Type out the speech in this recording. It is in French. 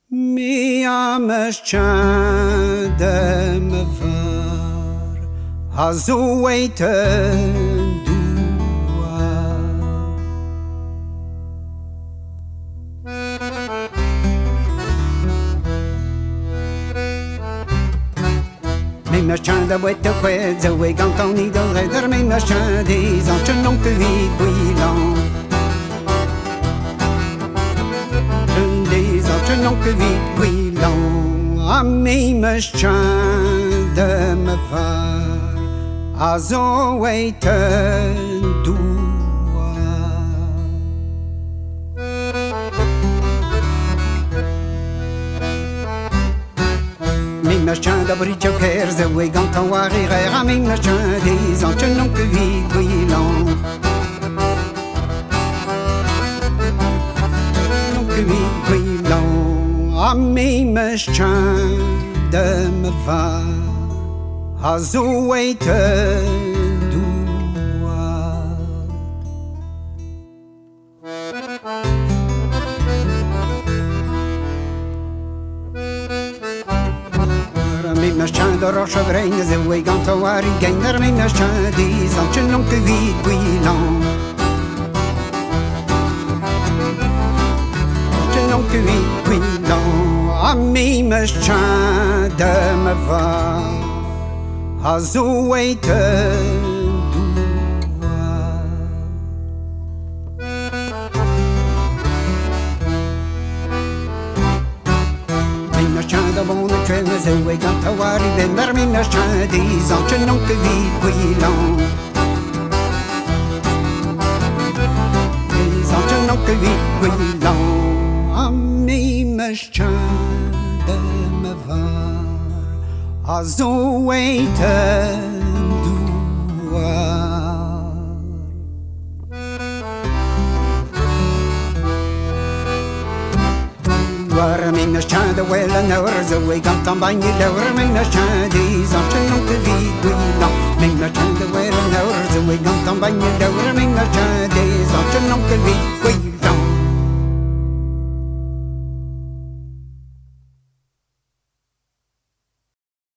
Mi am ëshqan dhe më var Hazuaj të ndua Mi më ëshqan dhe vëtë të kwetë Zëve gan të një dhe redër Mi më ëshqan dhe zan që nuk të vitë kuilon Non que vite quilon a mi më shqan dhe më var a zoej të ndua Mi më shqan dhe bri që kërë zë uej gan të wari gër a mi më shqan dhe zan që non que vite quilon Non que vite quilon A mi më shqan dhe më var A zuej të ndua Mi më shqan dhe roshë vrejnë Zë uej gan të wari gëndër Mi më shqan dhe zan që nuk të vitë kuilon Non que vite quilon a mi më shqan dhe më var a zuej të ndua Mi më shqan dhe bonë që në zë uej gan të wari vendër Mi më shqan dhe zan që non que vite quilon Zan që non que vite quilon A mi më shqan dhe më var A zuej të ndua Mi më shqan dhe wella nërë Zë uej gan të mbaj një lërë Mi më shqan dhe zan që nuk të vitë quilon Mi më shqan dhe wella nërë Zë uej gan të mbaj një lërë Mi më shqan